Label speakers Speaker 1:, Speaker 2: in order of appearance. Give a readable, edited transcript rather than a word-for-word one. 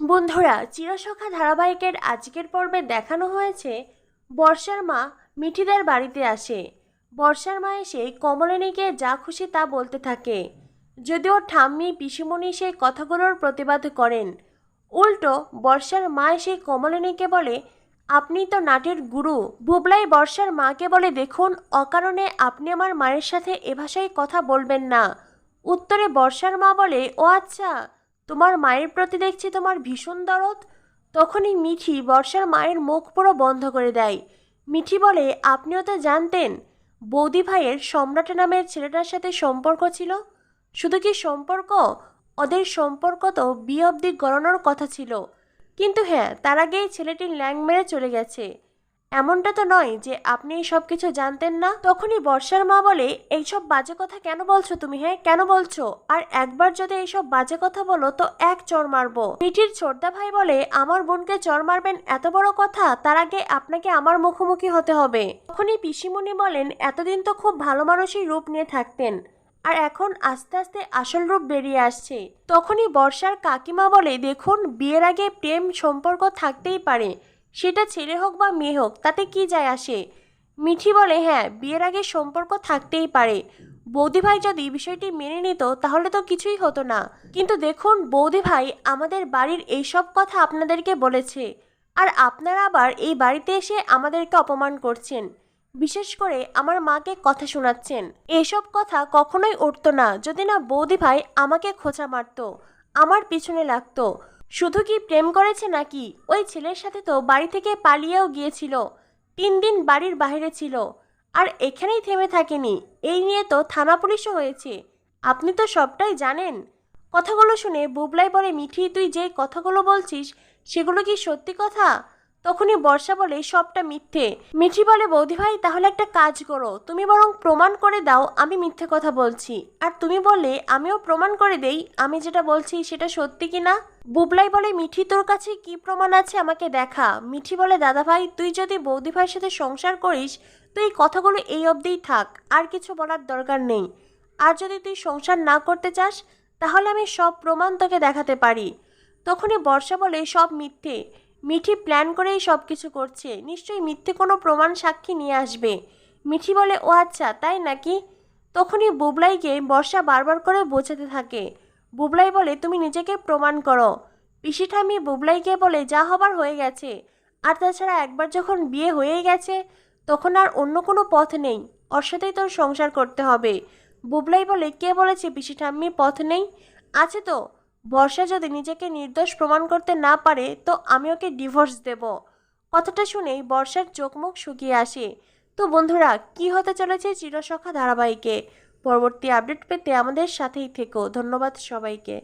Speaker 1: বন্ধুরা, চিরসখা ধারাবাহিকের আজকের পর্বে দেখানো হয়েছে বর্ষার মা মিঠিদের বাড়িতে আসে। বর্ষার মা এসে কমলিনীকে যা খুশি তা বলতে থাকে, যদিও ঠাম্মি পিসিমণি সেই কথাগুলোর প্রতিবাদ করেন। উল্টো বর্ষার মা এসে কমলিনীকে বলে, আপনি তো নাটের গুরু। বুবলাই বর্ষার মাকে বলে, দেখুন, অকারণে আপনি আমার মায়ের সাথে এ ভাষায় কথা বলবেন না। উত্তরে বর্ষার মা বলে, ও আচ্ছা, তোমার মায়ের প্রতি দেখছি তোমার ভীষণ দরদ। তখনই মিঠি বর্ষার মায়ের মুখ পুরো বন্ধ করে দেয়। মিঠি বলে, আপনিও তো জানতেন বৌদি ভাইয়ের সম্রাট নামের ছেলেটার সাথে সম্পর্ক ছিল। শুধু কি সম্পর্ক, ওদের সম্পর্ক তো বিয়ে অবধি গড়ানোর কথা ছিল। কিন্তু হ্যাঁ, তার আগেই ছেলেটি ল্যাং মেরে চলে গেছে। এমনটা তো নয় যে আপনি এই সব কিছু জানতেন না। তখনই বর্ষার মা বলে, এইসব বাজে কথা কেন বলছো তুমি? হ্যাঁ, কেন বলছো? আর একবার যদি এইসব বাজে কথা বলো তো এক চড় মারবো। মিঠির ছোটদা ভাই বলে, আমার বোনকে চড় মারবেন এত বড় কথা? তার আগে আপনাকে আমার মুখোমুখি হতে হবে। তখনই পিসিমণি বলেন, এতদিন তো খুব ভালো মানুষই রূপ নিয়ে থাকতেন, আর এখন আস্তে আস্তে আসল রূপ বেরিয়ে আসছে। তখনই বর্ষার কাকিমা বলে, দেখুন, বিয়ের আগে প্রেম সম্পর্ক থাকতেই পারে, সেটা ছেলে হোক বা মেয়ে হোক, তাতে কি যায় আসে। মিঠি বলে, হ্যাঁ, বিয়ের আগে সম্পর্ক থাকতেই পারে। বৌদি ভাই যদি বিষয়টি মেনে নিত তাহলে তো কিছুই হতো না। কিন্তু দেখুন, বৌদি ভাই আমাদের বাড়ির এইসব কথা আপনাদেরকে বলেছে, আর আপনারা আবার এই বাড়িতে এসে আমাদেরকে অপমান করছেন, বিশেষ করে আমার মাকে কথা শোনাচ্ছেন। এসব কথা কখনোই উঠতো না যদি না বৌদি ভাই আমাকে খোঁচা মারতো, আমার পিছনে লাগতো। শুধু কি প্রেম করেছে নাকি, ওই ছেলের সাথে তো বাড়ি থেকে পালিয়েও গিয়েছিল, 3 দিন বাড়ির বাইরে ছিল। আর এখানেই থেমে থাকেনি, এই নিয়ে তো থানা পুলিশও হয়েছে। আপনি তো সবটাই জানেন। কথাগুলো শুনে বুবলাই বলে, মিঠি, তুই যে কথাগুলো বলছিস সেগুলো কি সত্যি কথা? তখনই বর্ষা বলে, সবটা মিথ্যে। মিঠি বলে, বৌদি ভাই, তাহলে একটা কাজ করো, তুমি বরং প্রমাণ করে দাও আমি মিথ্যে কথা বলছি, আর তুমি বললে আমিও প্রমাণ করে দেই আমি যেটা বলছি সেটা সত্যি কি না। বুবলাই বলে, মিঠি, তোর কাছে কি প্রমাণ আছে আমাকে দেখা। মিঠি বলে, দাদা ভাই, তুই যদি বৌদি ভাইয়ের সাথে সংসার করিস তো এই কথাগুলো এই অবধিই থাক, আর কিছু বলার দরকার নেই। আর যদি তুই সংসার না করতে চাস তাহলে আমি সব প্রমাণ তোকে দেখাতে পারি। তখনই বর্ষা বলে, সব মিথ্যে। মিঠি প্ল্যান করেই সব কিছু করছে, নিশ্চয়ই মিথ্যে কোনো প্রমাণ সাক্ষী নিয়ে আসবে। মিঠি বলে, ও আচ্ছা, তাই নাকি? তখনই বুবলাইকে বর্ষা বারবার করে বোঝাতে থাকে। বুবলাই বলে, তুমি নিজেকে প্রমাণ করো। পিসি ঠাম্মি বুবলাইকে বলে, যা হবার হয়ে গেছে, আর তাছাড়া একবার যখন বিয়ে হয়েই গেছে তখন আর অন্য কোনো পথ নেই, ওর সাথেই তোর সংসার করতে হবে। বুবলাই বলে, কে বলেছে পিসি ঠাম্মি পথ নেই? আছে তো। বর্ষা যদি নিজেকে নির্দোষ প্রমাণ করতে না পারে তো আমি ওকে ডিভোর্স দেব। কথাটা শুনেই বর্ষার চোখ মুখ শুকিয়ে আসে। তো বন্ধুরা, কি হতে চলেছে চিরসখা ধারাবাহিকে? পরবর্তী আপডেট পেতে আমাদের সাথেই থেকো। ধন্যবাদ সবাইকে।